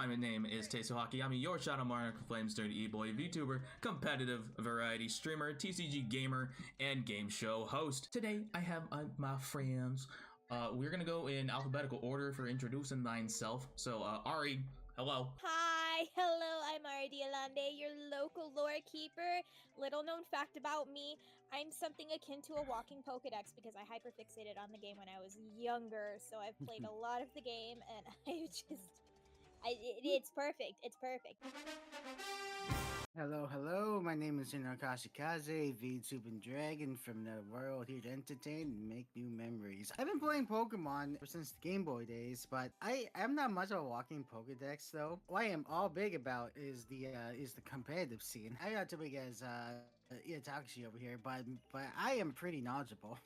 my name is Teisuhaki. I'm your Shadow Monarch, Flames Dirty E-Boy, VTuber, competitive variety streamer, TCG gamer, and game show host. Today, I have my friends. We're gonna go in alphabetical order for introducing myself. So, Ari, hello. Hi, hello, I'm Ari Dialande, your local lore keeper. Little known fact about me, I'm something akin to a walking Pokedex because I hyperfixated on the game when I was younger, so I've played a lot of the game, and it's perfect, it's perfect. Hello, my name is Kashikaze, VTubing Dragon from the world here to entertain and make new memories. I've been playing Pokemon ever since the Game Boy days, but I'm not much of a walking Pokedex though. What I am all big about is the competitive scene. I'm not too big as Itachi over here, but I am pretty knowledgeable.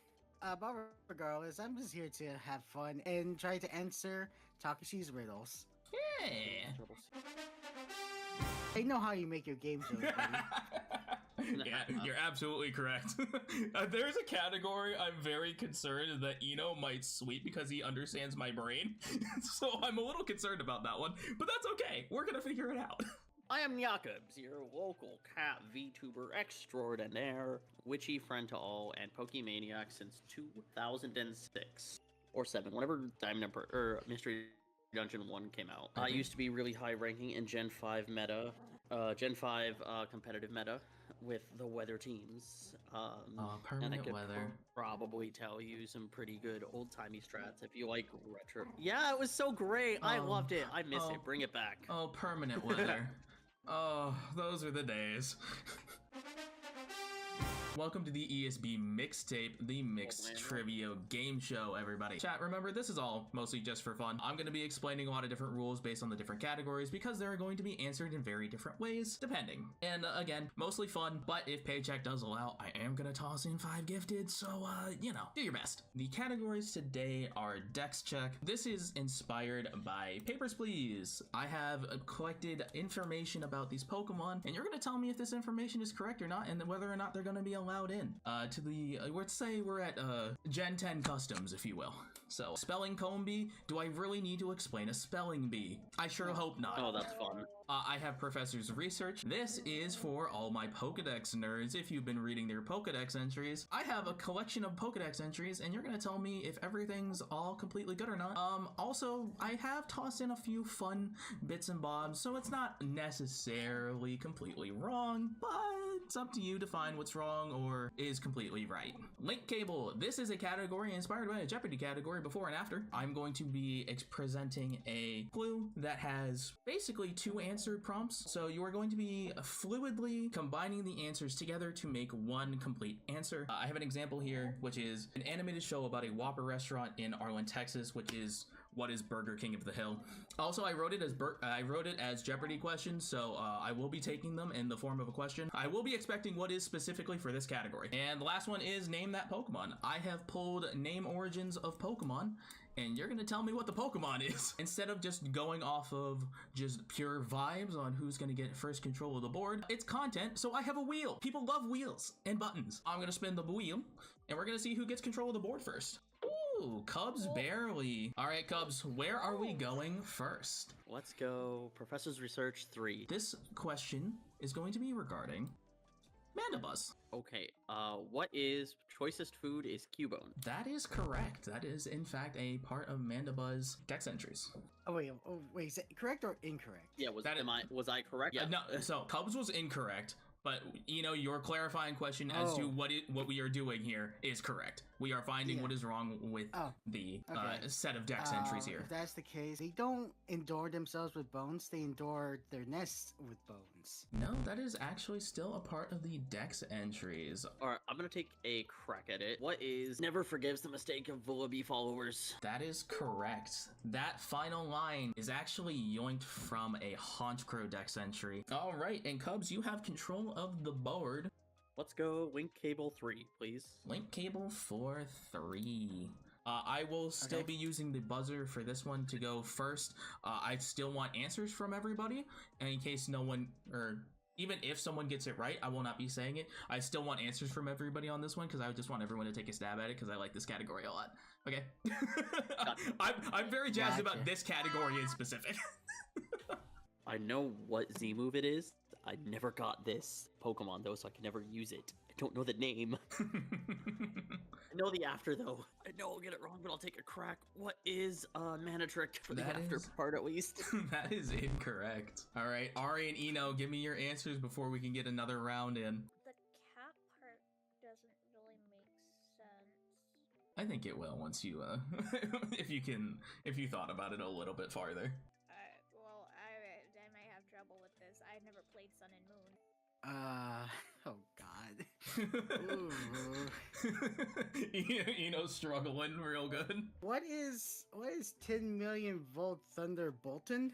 But regardless, I'm just here to have fun and try to answer Takashi's riddles. Yeah. I know how you make your game shows, buddy. Yeah, you're absolutely correct. There's a category I'm very concerned that Eno might sweep because he understands my brain. So I'm a little concerned about that one, but that's okay. We're gonna figure it out. I am Yakubs, your local cat VTuber extraordinaire, witchy friend to all, and Pokemaniac since 2006 or 7, whenever Diamond Emperor or Mystery Dungeon 1 came out. I used to be really high ranking in Gen 5 meta, Gen 5 competitive meta with the weather teams. Permanent and I could weather. Probably tell you some pretty good old-timey strats if you like retro. Yeah, it was so great. I loved it. I miss it. Bring it back. Oh, permanent weather. Oh, those are the days. Welcome to the ESB Mixtape, the Mixed Trivia Game Show, everybody. Chat, remember, this is all mostly just for fun. I'm going to be explaining a lot of different rules based on the different categories because they're going to be answered in very different ways, depending. And again, mostly fun, but if paycheck does allow, I am going to toss in 5 gifted, so, you know, do your best. The categories today are Dex Check. This is inspired by Papers, Please. I have collected information about these Pokemon, and you're going to tell me if this information is correct or not, and whether or not they're going to be allowed in to the let's say we're at Gen 10 customs, if you will. So spelling comb bee, do I really need to explain a spelling bee? I sure hope not. Oh, that's fun. I have Professor's Research. This is for all my Pokedex nerds. If you've been reading their Pokedex entries, I have a collection of Pokedex entries, and you're gonna tell me if everything's all completely good or not. Also, I have tossed in a few fun bits and bobs, so it's not necessarily completely wrong, but it's up to you to find what's wrong or is completely right. Link cable. This is a category inspired by a Jeopardy category before and after. I'm going to be presenting a clue that has basically 2 answered prompts. So you are going to be fluidly combining the answers together to make one complete answer. I have an example here, which is an animated show about a Whopper restaurant in Arlen, Texas, which is what is Burger King of the Hill. Also, I wrote it as Jeopardy questions, so I will be taking them in the form of a question. I will be expecting what is specifically for this category. And the last one is Name That Pokemon. I have pulled name origins of Pokemon, and you're gonna tell me what the Pokemon is. Instead of just going off of just pure vibes on who's gonna get first control of the board, it's content, so I have a wheel. People love wheels and buttons. I'm gonna spin the wheel, and we're gonna see who gets control of the board first. Ooh, Cubs barely. All right, Cubs, where are we going first? Let's go Professor's Research 3. This question is going to be regarding Mandibuzz. Okay, what is choicest food is Cubone? That is correct. That is, in fact, a part of Mandibuzz Dex entries. Oh wait, is it correct or incorrect? Yeah, was I correct? Yeah, no, so Cubs was incorrect, but, you know, your clarifying question as to what we are doing here is correct. We are finding what is wrong with the set of Dex entries here. If that's the case, they don't endure themselves with bones, they endure their nests with bones. No, that is actually still a part of the Dex entries. Alright, I'm gonna take a crack at it. What is never forgives the mistake of Vullaby followers? That is correct. That final line is actually yoinked from a Haunchcrow Dex entry. Alright, and Cubs, you have control of the board. Let's go Link Cable 3, please. Link Cable for 3. I will still be using the buzzer for this one to go first. I still want answers from everybody, and in case no one, or even if someone gets it right, I will not be saying it. I still want answers from everybody on this one because I just want everyone to take a stab at it because I like this category a lot. Okay. I'm very jazzed about this category in specific. I know what Z move it is. I never got this Pokemon though, so I can never use it. I don't know the name. I know the after though. I know I'll get it wrong, but I'll take a crack. What is Mana Trick for the That after is- part at least? That is incorrect. All right, Ari and Eno, give me your answers before we can get another round in. The cat part doesn't really make sense. I think it will once you, if you thought about it a little bit farther. Well, I might have trouble with this. I've never played Sun and Moon. Oh God. Ooh. Eno's struggling real good. What is 10 million volt thunder Bolton?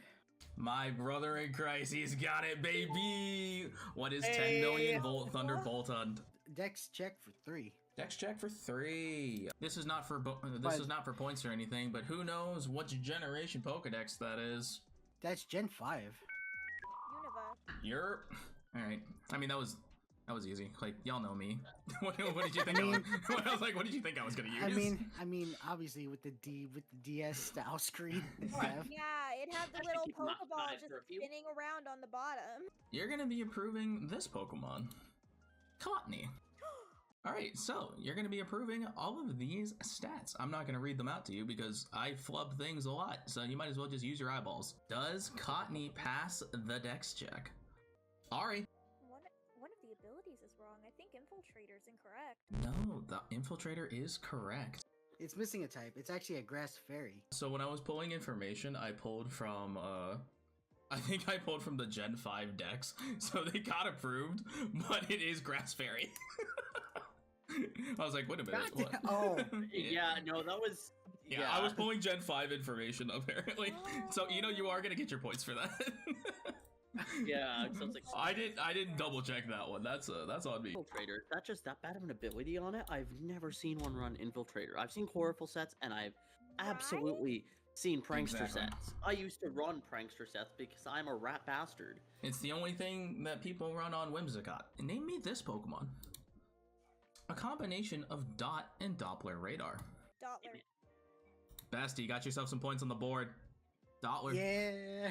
My brother in Christ, he's got it, baby. What is 10 million volt thunderbolt on? Dex check for 3. Dex check for 3. This is not for But- is not for points or anything, but who knows what generation Pokedex that is? That's Gen 5. Unova. You're all right. I mean, that was easy. Like, y'all know me. what did you think? I mean- I was like, what did you think I was gonna use? I mean, obviously with the DS style screen. they have. Yeah, it had the Especially little keep 'em Pokeball outside just for a few- spinning around on the bottom. You're gonna be approving this Pokemon, Cottony. All right, so you're gonna be approving all of these stats. I'm not gonna read them out to you because I flub things a lot, so you might as well just use your eyeballs. Does Cottony pass the Dex check? Ari. One of the abilities is wrong. I think Infiltrator's incorrect. No, the Infiltrator is correct. It's missing a type. It's actually a grass fairy. So when I was pulling information, I pulled from I think I pulled from the Gen 5 Dex, so they got approved, but it is Grass Fairy. I was like, wait a minute. God What? damn- oh. Yeah, no, that was. Yeah, I was pulling Gen 5 information, apparently. So, you are going to get your points for that. Yeah, it sounds like I didn't double check that one. That's on me. Infiltrator. Is that just that bad of an ability on it? I've never seen one run Infiltrator. I've seen Chlorophyll sets, and I've absolutely seen Prankster Exactly. sets. I used to run Prankster sets because I'm a rat bastard. It's the only thing that people run on Whimsicott. Name me this Pokemon. A combination of Dot and Doppler radar. Dottler. Basti, got yourself some points on the board. Dottler. Yeah.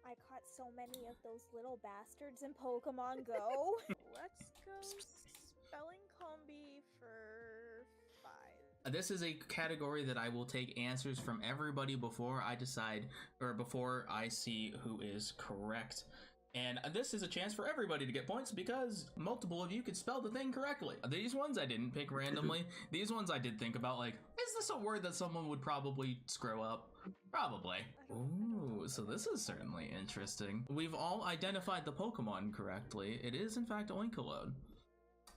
I caught so many of those little bastards in Pokemon Go. Let's go spelling combi for 5. This is a category that I will take answers from everybody before I decide, or before I see who is correct. And this is a chance for everybody to get points because multiple of you could spell the thing correctly. These ones I didn't pick randomly. These ones I did think about, like, is this a word that someone would probably screw up? Probably. Ooh, so this is certainly interesting. We've all identified the Pokemon correctly. It is, in fact, Oinkologne.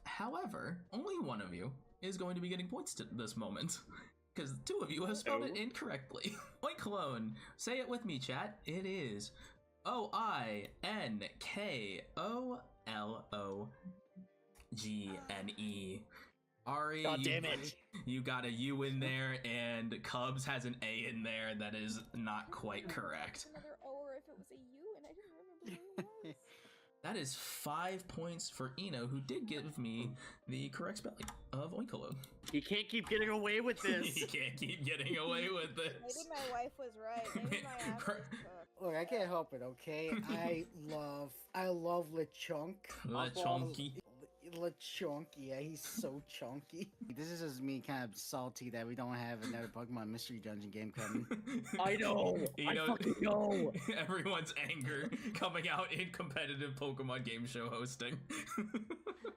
However, only one of you is going to be getting points to this moment, because 2 of you have spelled it incorrectly. Oinkologne. Say it with me, chat. It is Oinkologne. Ari, God damn it. you got a U in there, and Cubs has an A in there. That is not quite correct. Another O, or if it was a U, and I didn't remember what it was. That is 5 points for Eno, who did give me the correct spelling of Oinkologne. He can't keep getting away with this. You can't keep getting away with this. Maybe my wife was right. Maybe my ass was cooked. Look, I can't help it, okay? I love Lechonk. Lechonky. Lechonk, yeah, he's so chunky. This is just me kind of salty that we don't have another Pokemon Mystery Dungeon game coming. I know. I fucking know. Everyone's anger coming out in competitive Pokemon game show hosting.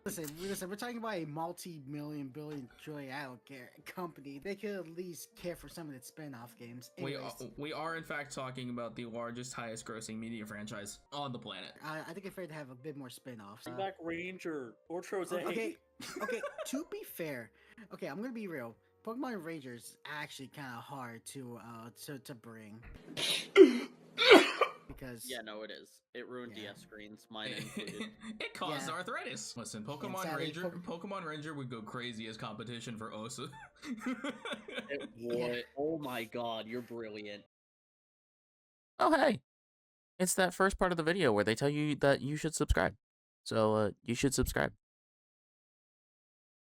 Listen, we're talking about a multi-million, billion, trillion, I don't care, company. They could at least care for some of its spin-off games. Anyways, We are in fact talking about the largest, highest grossing media franchise on the planet. I think it's fair to have a bit more spin-offs. Bring back Ranger or Troze. Okay, to be fair, okay, I'm gonna be real. Pokemon Rangers actually kind of hard to bring. Because Yeah, no, it is. It ruined Yeah. DS screens, mine included. It caused Yeah. arthritis. Listen, Pokemon sadly, Ranger, Pokemon Ranger would go crazy as competition for Osa. It would. Oh my god, you're brilliant. Oh, hey. It's that first part of the video where they tell you that you should subscribe. So, you should subscribe.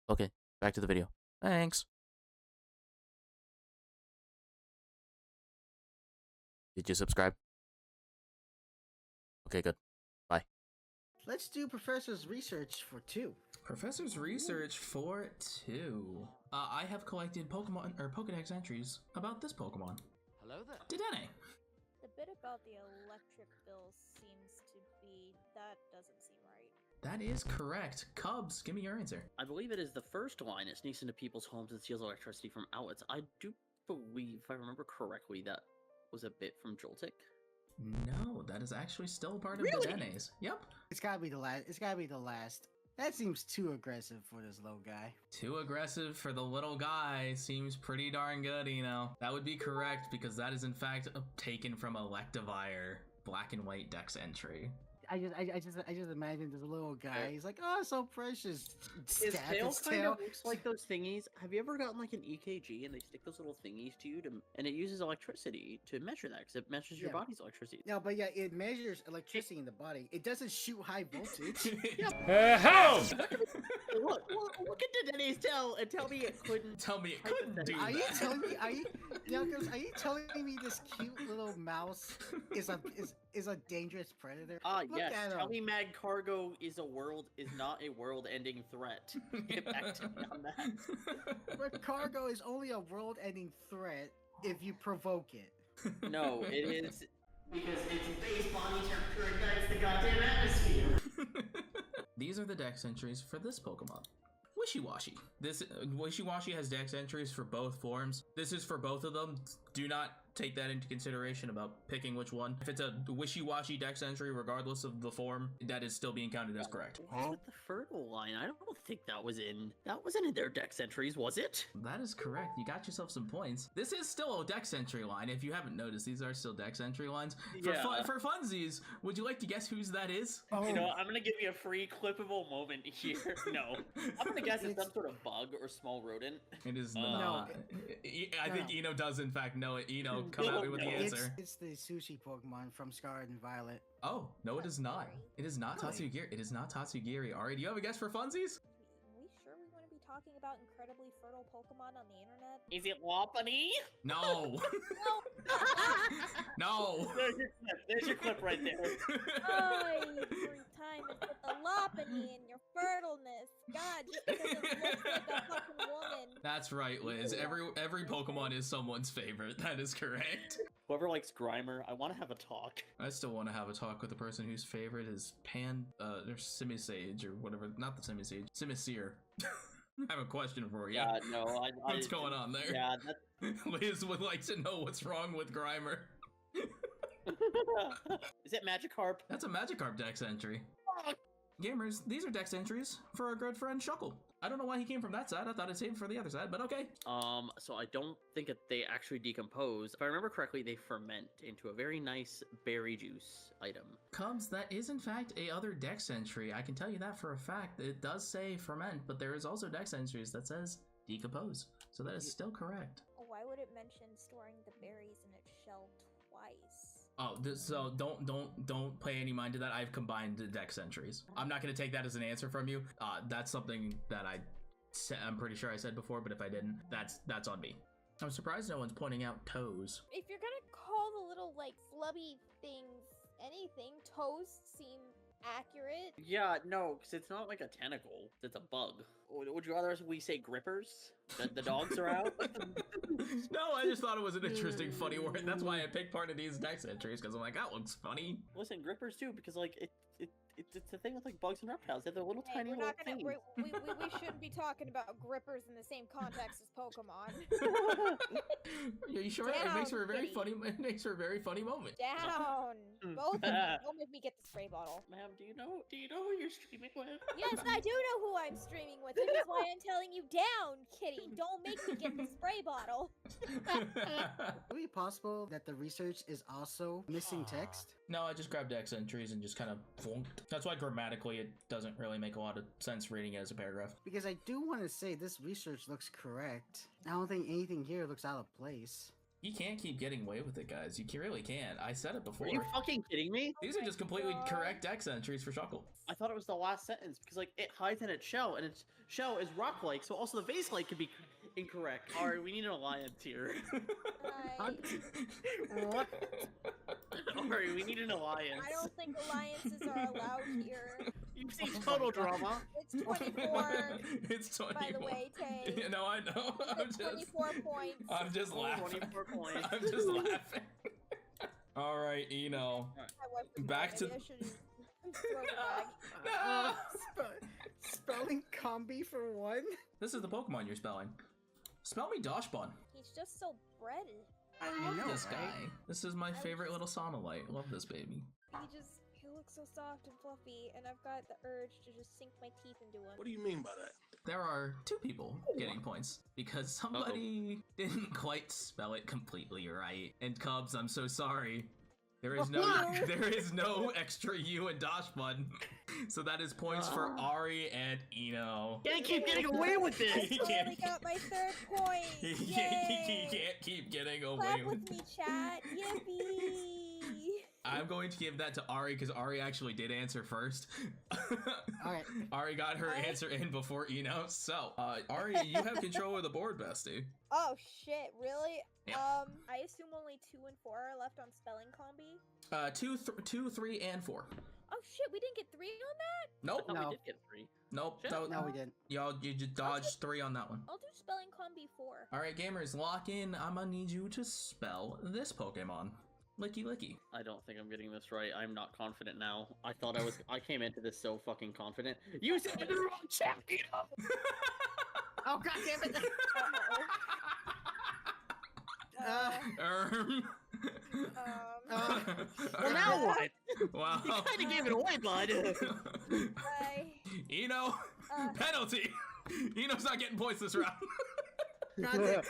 Okay, back to the video. Thanks. Did you subscribe? Okay, good. Bye. Let's do Professor's research for 2. Professor's research for 2. I have collected Pokemon or Pokedex entries about this Pokemon. Hello there. Dedenne. The bit about the electric bill seems to be... that doesn't seem right. That is correct. Cubs, give me your answer. I believe it is the first line. It sneaks into people's homes and steals electricity from outlets. I do believe, if I remember correctly, that was a bit from Joltik. No, that is actually still part of Really? Dedenne's. Yep. It's gotta be the last. It's gotta be the last. That seems too aggressive for this little guy. Too aggressive for the little guy seems pretty darn good, you know. That would be correct because that is in fact taken from Electivire black and white Dex entry. I just imagine this little guy. He's like, oh, so precious. His Stab tail its kind tail. of looks like those thingies. Have you ever gotten like an EKG and they stick those little thingies to you and it uses electricity to measure that because it measures your Yeah. body's electricity. No, but yeah, it measures electricity in the body. It doesn't shoot high voltage. Look at Dedenne's tail and tell me it couldn't. Tell me it couldn't do Are you that. telling me? Are you telling me this cute little mouse is a dangerous predator? Look Yes. at Tell him. me Mad Cargo is not a world-ending threat. Get back to me on that. But cargo is only a world-ending threat if you provoke it. No, it is because its base body temperature ignites the goddamn atmosphere. These are the Dex entries for this Pokemon. Wishy-Washy. This Wishy-Washy has Dex entries for both forms. This is for both of them. Do not take that into consideration about picking which one. If it's a Wishy-Washy Dex entry, regardless of the form, that is still being counted as correct. What's with the fertile line? I don't think that wasn't in their Dex entries, was it? That is correct. You got yourself some points. This is still a Dex entry line. If you haven't noticed, these are still Dex entry lines. For funsies, would you like to guess whose that is? Oh, You know, I'm gonna give you a free clippable moment here. No, I'm gonna guess it's some sort of bug or small rodent. It is No, not. I think Eno does in fact know it. Eno, come at me with the answer. it's the sushi Pokemon from Scarlet and Violet. Oh, no, it is not. It is not Really? Tatsugiri. It is not Tatsugiri. Ari, do you have a guess for funsies? We sure we want to be talking about incredibly fertile Pokemon on the internet? Is it Lopunny? No. No. There's your clip right there. Oh, you free time and put the Lopunny in your fertileness. God, just because it looks like a fucking woman. That's right, Liz. Every Pokemon is someone's favorite. That is correct. Whoever likes Grimer, I want to have a talk. I still want to have a talk with the person whose favorite is or Simisage or whatever. Not the Simisage. Simisear. I have a question for you. Yeah, no, What's going on there? Yeah, that's... Liz would like to know what's wrong with Grimer. Is it Magikarp? That's a Magikarp Dex entry. Gamers, these are Dex entries for our good friend Shuckle. I don't know why he came from that side. I thought I'd save him for the other side, but okay. So I don't think that they actually decompose. If I remember correctly, they ferment into a very nice berry juice item. Cubs, that is in fact a other Dex entry. I can tell you that for a fact. It does say ferment, but there is also Dex entries that says decompose. So that is still correct. Why would it mention storing the berries in its shell twice? Oh, so don't pay any mind to that. I've combined the Dex entries. I'm not going to take that as an answer from you. That's something that I'm pretty sure I said before, but if I didn't, that's on me. I'm surprised no one's pointing out toes. If you're gonna call the little, like, flubby things anything, toes seem accurate. Yeah, no, because it's not like a tentacle. It's a bug. Would you rather we say grippers? The dogs are out? No, I just thought it was an interesting, funny word. That's why I picked part of these Dex entries, because I'm like, that looks funny. Listen, grippers too, because like it's the thing with like bugs and reptiles. They have their little Hey, tiny we're little not gonna. things. We shouldn't be talking about grippers in the same context as Pokemon. Are you sure? Down, It makes for a very kitty. funny. It makes for a very funny moment. Down, both of you. Don't make me get the spray bottle. Ma'am, do you know who you're streaming with? Yes, I do know who I'm streaming with. That is why I'm telling you down, kitty. Don't make me get the spray bottle. Would it be possible that the research is also missing text? No, I just grabbed Dex entries and just kind of flunked. That's why grammatically it doesn't really make a lot of sense reading it as a paragraph. Because I do want to say this research looks correct. I don't think anything here looks out of place. You can't keep getting away with it, guys. You really can't. I said it before. Are you fucking kidding me? These are just completely correct Dex entries for Shuckle. I thought it was the last sentence because like it hides in its shell and its shell is rock-like, so also the vase-like could be Incorrect. Ari, we need an alliance here. Right. What? Ari, we need an alliance. I don't think alliances are allowed here. You've seen Oh my total God. drama. It's 24, It's 24. by the way, Tay. You know, I know. I'm It's just, 24 points. I'm just laughing. 24 points. I'm just laughing. All right, Eno. I wasn't Back to- maybe I should've thrown it back. No. Spelling combi for one? This is the Pokemon you're spelling. Spell me Doshbun. He's just so bready. I I love know, this right? guy. This is my favorite little Sonolite. Love this baby. He looks so soft and fluffy, and I've got the urge to just sink my teeth into him. What do you mean by that? There are 2 people getting points because somebody didn't quite spell it completely right. And Cubs, I'm so sorry. There is no extra U in Doshbun. So that is points for Ari and Eno. Can't keep getting away with I this. finally got my 3rd point! He Yay! can't keep getting away Clap with with me, chat! Yippee! I'm going to give that to Ari because Ari actually did answer first. Alright. Ari got her answer in before Eno. So, Ari, you have control of the board, bestie. Oh shit, really? Yep. I assume only 2 and 4 are left on spelling combi? 2, 3, and 4. Oh shit, we didn't get 3 on that? Nope. I thought No. we did get 3. Nope. Shit. That- No, we didn't. Y'all, you just dodged 3 on that one. I'll do spelling combi 4. All right, gamers, lock in. I'm gonna need you to spell this Pokemon. Licky Licky. I don't think I'm getting this right. I'm not confident now. I thought I was. I came into this so fucking confident. You said the wrong chat, Oh, god damn it! Well, now what? Wow. You kind of gave it away, bud. Eno, penalty. Eno's not getting points this round. God damn.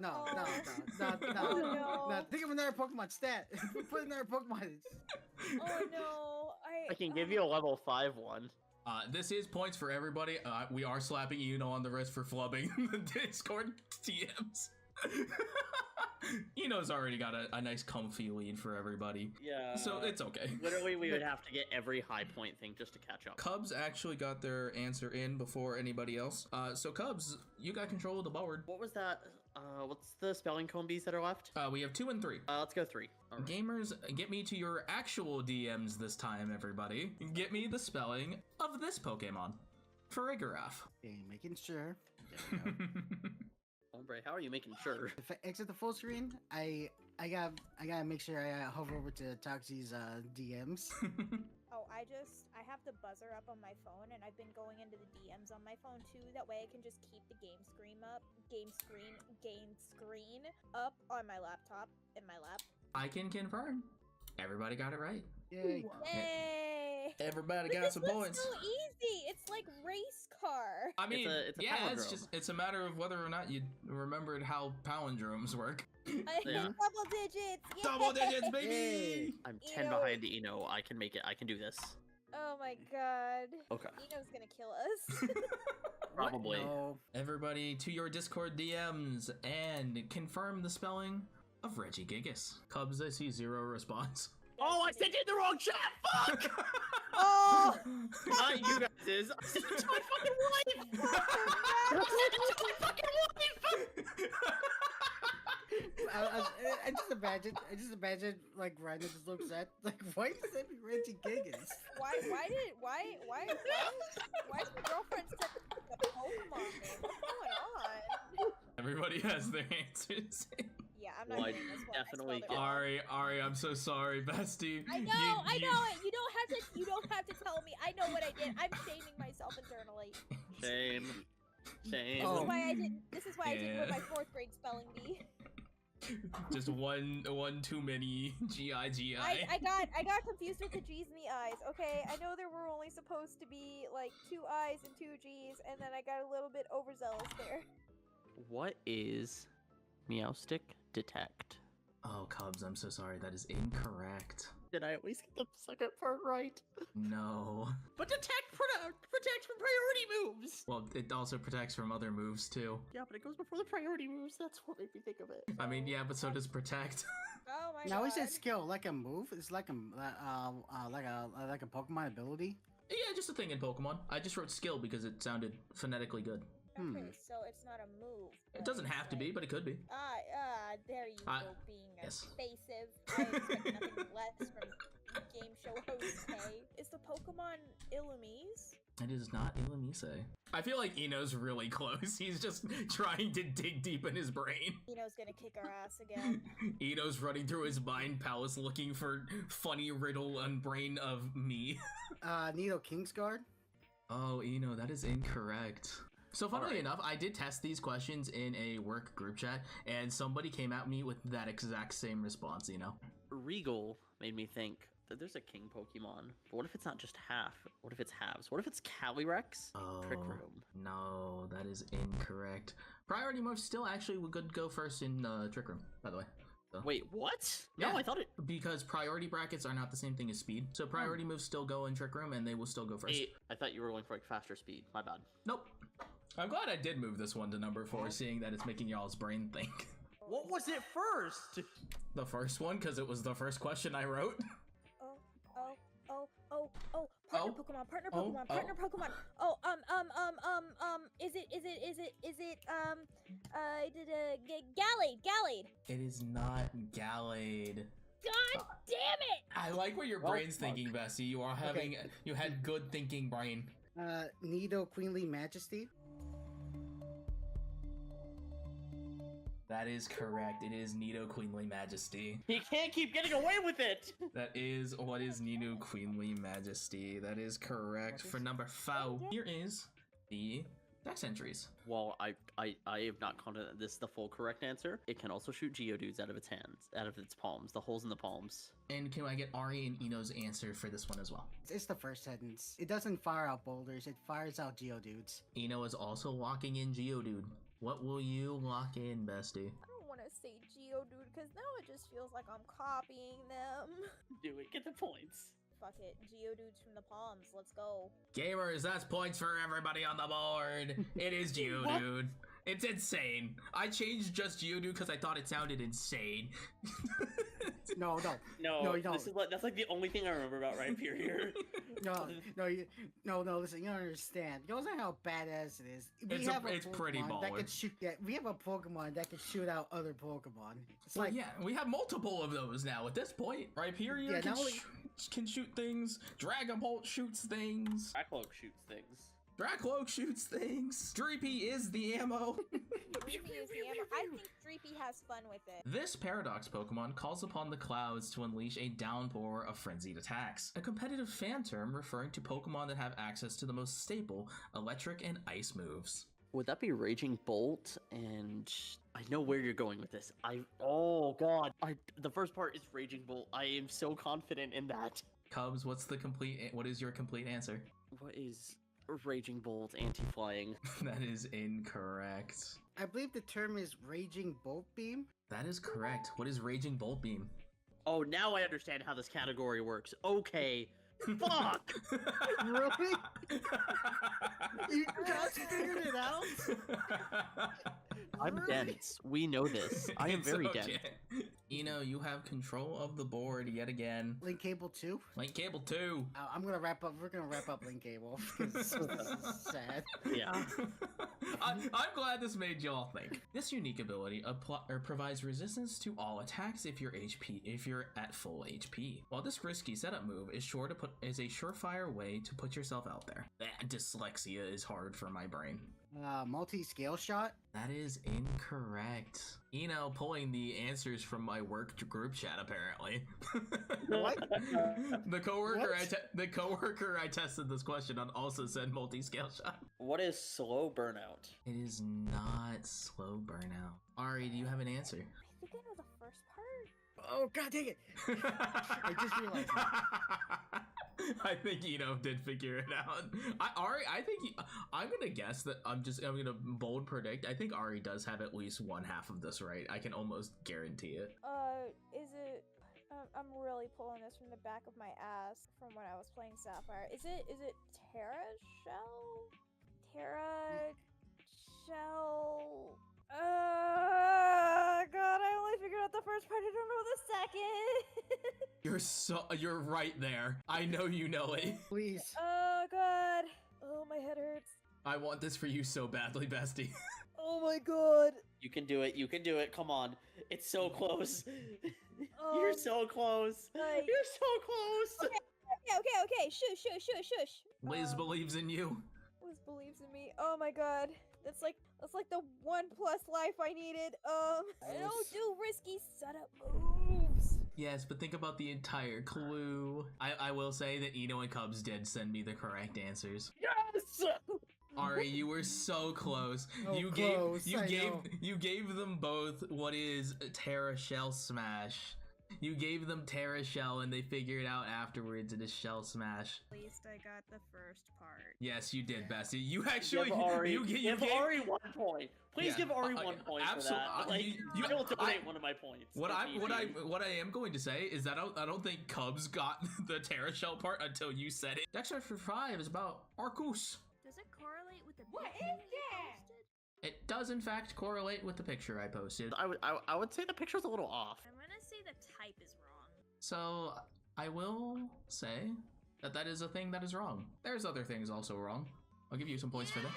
No. Think of another Pokemon stat. Put another Pokemon. Oh no, I can give you a level 5 one. This is points for everybody. We are slapping Eno on the wrist for flubbing the Discord TMs. Eno's already got a nice comfy lead for everybody. Yeah. So it's okay. Literally, we would have to get every high point thing just to catch up. Cubs actually got their answer in before anybody else. So Cubs, you got control of the board. What was that? What's the spelling combis that are left? We have 2 and 3. Let's go 3. All right. Gamers, get me to your actual DMs this time, everybody. Get me the spelling of this Pokemon. Farigiraf. Okay, making sure. There we go. Hombre, how are you making sure? If I exit the full screen, I gotta make sure I hover over to Toxie's DMs. Oh, I have the buzzer up on my phone, and I've been going into the DMs on my phone too. That way, I can just keep the game screen up on my laptop in my lap. I can confirm. Everybody got it right. Yay! Yay! Everybody But got this some looks points. so easy. It's like race car. I mean, it's a yeah, it's palindrome. just it's a matter of whether or not you remembered how palindromes work. Yeah. Double digits. Yay! Double digits, baby. Yay. I'm 10 Eno. behind Eno. I can make it. I can do this. Oh my god. Okay. Eno's gonna kill us. Probably. No. Everybody to your Discord DMs and confirm the spelling of Regigigas. Cubs, I see 0 response. Oh, I sent it in the wrong chat. Fuck. Oh! Not you guys. I sent it to my fucking wife. I sent it to my fucking wife. I just imagine like Ryan just looks at like why does that be Reggie Gigas? Why is my girlfriend sent a Pokemon name? What's going on? Everybody has their answers. Yeah, I'm not Well, I getting this one. definitely I spelled it wrong. Ari, I'm so sorry, bestie. I know it. You don't have to tell me. I know what I did. I'm shaming myself internally. Shame. Shame. Oh. This is why I didn't put Yeah. my 4th grade spelling bee. Just one too many. G-I-G-I. I got confused with the G's and the I's. Okay, I know there were only supposed to be like 2 I's and 2 G's, and then I got a little bit overzealous there. What is Meowstick Detect? Oh, Cubs, I'm so sorry. That is incorrect. Did I at least get the second part right? No. But Detect protects from priority moves! Well, it also protects from other moves, too. Yeah, but it goes before the priority moves. That's what made me think of it. I mean, yeah, but so does protect. Oh my Now god. is it skill like a move? It's like a Pokemon ability. Yeah, just a thing in Pokemon. I just wrote skill because it sounded phonetically good. Okay, so it's not a move. It but doesn't it's have to be, but it could be. There you go, being yes. evasive. I expect nothing less from game show host K. Is the Pokemon Illumise? It is not Ilamise. I feel like Ino's really close. He's just trying to dig deep in his brain. Ino's gonna kick our ass again. Ino's running through his mind palace looking for funny riddle and brain of me. Nido Kingsguard. Oh, Ino, that is incorrect. So funnily enough, I did test these questions in a work group chat, and somebody came at me with that exact same response, Regal made me think that there's a king Pokemon. But what if it's not just half? What if it's halves? What if it's Calyrex? Oh, Trick Room. No, that is incorrect. Priority move still actually would go first in Trick Room, by the way. So. Wait, what? Yeah, No, I thought it... Because priority brackets are not the same thing as speed. So priority moves still go in Trick Room, and they will still go first. I thought you were going for like faster speed. My bad. Nope. I'm glad I did move this one to number 4, seeing that it's making y'all's brain think. What was it first? The first one, because it was the first question I wrote. Partner Pokemon, partner Pokemon, partner Pokemon. Is it Gallade? It is not Gallade. God damn it! I like what your brain's thinking, Bessie. You are having, you had good thinking brain. Nido Queenly Majesty. That is correct. It is Nido Queenly Majesty. He can't keep getting away with it! That is what is Nido Queenly Majesty. That is correct. For number 4, here is the dex entries. Well, I have not counted that this is the full correct answer. It can also shoot Geodudes out of its hands, out of its palms, the holes in the palms. And can I get Ari and Ino's answer for this one as well? It's the first sentence. It doesn't fire out boulders, it fires out Geodudes. Ino is also locking in Geodude. What will you lock in, bestie? I don't want to say Geodude because now it just feels like I'm copying them. Do it, get the points. Fuck it, Geodudes from the palms, let's go. Gamers, that's points for everybody on the board. It is Geodude. It's insane. I changed just Geodude because I thought it sounded insane. No, you don't. That's like the only thing I remember about Rhyperior here. No, listen, you don't understand. You don't know how badass it is. It's pretty baller. That can shoot, we have a Pokemon that can shoot out other Pokemon. It's yeah, we have multiple of those now at this point. Rhyperior can shoot things. Dragon Bolt shoots things. Dracloak shoots things. Dracloak shoots things. Dreepy is the ammo. Dreepy is the ammo. I think Dreepy has fun with it. This Paradox Pokemon calls upon the clouds to unleash a downpour of frenzied attacks, a competitive fan term referring to Pokemon that have access to the most staple electric and ice moves. Would that be Raging Bolt? And I know where you're going with this. Oh god. The first part is Raging Bolt. I am so confident in that. Cubs, what is your complete answer? What is Raging Bolt anti-flying? That is incorrect. I believe the term is Raging Bolt Beam. That is correct. What is Raging Bolt Beam? Oh, now I understand how this category works. Okay. Fuck! Really? You just figured it out? I'm dense. We know this. I am very dense. Ino, you have control of the board yet again. Link Cable 2? Link Cable 2. I'm gonna wrap up. We're gonna wrap up Link Cable because this is sad. Yeah. I'm glad this made y'all think. This unique ability provides resistance to all attacks if you're at full HP. While this risky setup move is a surefire way to put yourself out there. Dyslexia is hard for my brain. Multi-scale shot? That is incorrect. Ino pulling the answers from my work group chat, apparently. What? The coworker I tested this question on also said multi-scale shot. What is slow burnout? It is not slow burnout. Ari, do you have an answer? I think I know the first part. Oh god dang it! I just realized that. I think Ino did figure it out. I'm gonna guess that I'm gonna bold predict. I think Ari does have at least one half of this right. I can almost guarantee it. Is it? I'm really pulling this from the back of my ass from when I was playing Sapphire. Is it Terra Shell? Terra Shell. God, I only figured out the first part. I don't know the second. You're right there. I know you know it. Please. Oh god. Oh, my head hurts. I I want this for you so badly, bestie. Oh my god. You can do it. You can do it. Come on. It's so close. You're so close. Like- You're so close. Okay. Shush. Liz believes in you. Liz believes in me. Oh my god. That's like the 1+ life I needed. I don't do risky setup moves. Yes, but think about the entire clue. I will say that Eno and Cubs did send me the correct answers. Yes. Ari, you were so close. Oh, you close, gave I know. you gave them both what is Terra Shell Smash. You gave them Terra Shell and they figured out afterwards it is Shell Smash. At least I got the first part. Yes, you did, Bessie. You actually Give Ari, you give gave Ari 1 point. Please Yeah, give Ari 1 point for that. Like, I will donate one of my points. What It's I am going to say is that I don't think Cubs got the Terra Shell part until you said it. Dexter for 5 is about Arcus. Does it correlate with the What picture is you that? posted? It does in fact correlate with the picture I posted. I would say the picture's a little off. I'm gonna say the type is wrong. So I will say that is a thing that is wrong. There's other things also wrong. I'll give you some points for that.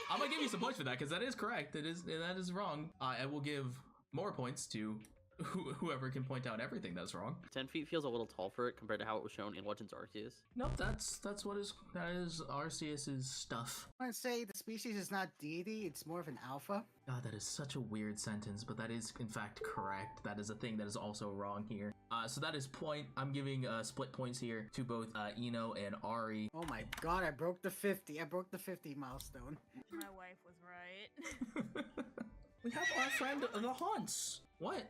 I'm gonna give you some points for that because that is correct. That is wrong. I will give more points to whoever can point out everything that's wrong. 10 feet feels a little tall for it compared to how it was shown in Legends Arceus. Nope, that is Arceus's stuff. I want to say the species is not deity, it's more of an alpha. God, that is such a weird sentence, but that is in fact correct. That is a thing that is also wrong here. So that is point. I'm giving split points here to both Eno and Ari. Oh my god, I broke the 50. I broke the 50 milestone. My wife was right. We have our friend the Haunts. What,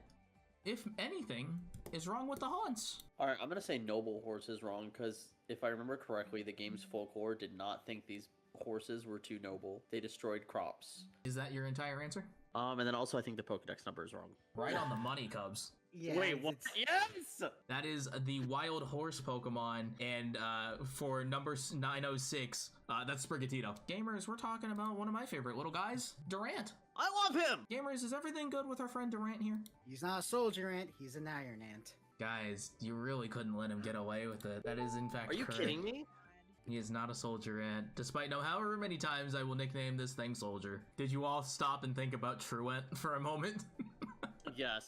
if anything, is wrong with the Haunts? Alright, I'm gonna say noble horse is wrong, because if I remember correctly, the game's folklore did not think these horses were too noble. They destroyed crops. Is that your entire answer? And then also I think the Pokedex number is wrong. Right on the money, Cubs. Yeah, Wait, what? Yes! That is the wild horse Pokemon, and for number 906, that's Sprigatito. Gamers, we're talking about one of my favorite little guys, Durant. I love him! Gamers, is everything good with our friend Durant here? He's not a soldier ant, he's an iron ant. Guys, you really couldn't let him get away with it. That is in fact Are you correct. kidding me? He is not a soldier ant, despite however many times I will nickname this thing soldier. Did you all stop and think about Truant for a moment? Yes.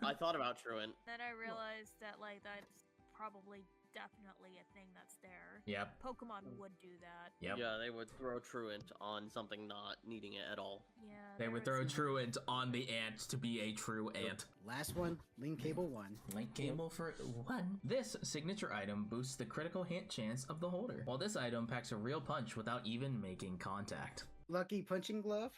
I thought about Truant. Then I realized that like that's probably definitely a thing that's there. Yep. Pokemon would do that. Yep. Yeah, they would throw Truant on something not needing it at all. Yeah. They there would was- throw Truant on the ant to be a true ant. Last one, Link Cable 1. Link cable for 1. This signature item boosts the critical hit chance of the holder, while this item packs a real punch without even making contact. Lucky Punching Glove?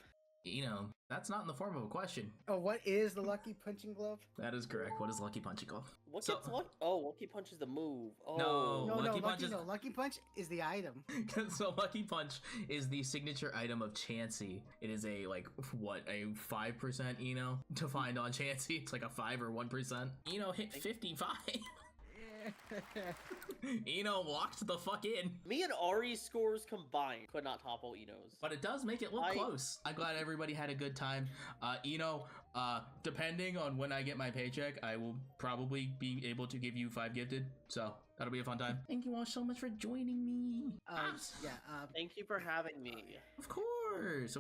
You know, that's not in the form of a question. Oh, what is the Lucky Punching Glove? That is correct. What is Lucky Punchy Glove? What So- gets what? Oh, Lucky Punch is the move. Oh. No. No, Punch is- Lucky Punch is the item. So Lucky Punch is the signature item of Chansey. It is a, like, what, a 5% Eno to find on Chansey? It's like a 5 or 1%. Eno hit 55. Eno locked the fuck in. Me and Ari's scores combined could not topple Eno's. But it does make it look close. I'm glad everybody had a good time. Eno, depending on when I get my paycheck, I will probably be able to give you 5 gifted. So that'll be a fun time. Thank you all so much for joining me. Yeah, Thank you for having me. Of course.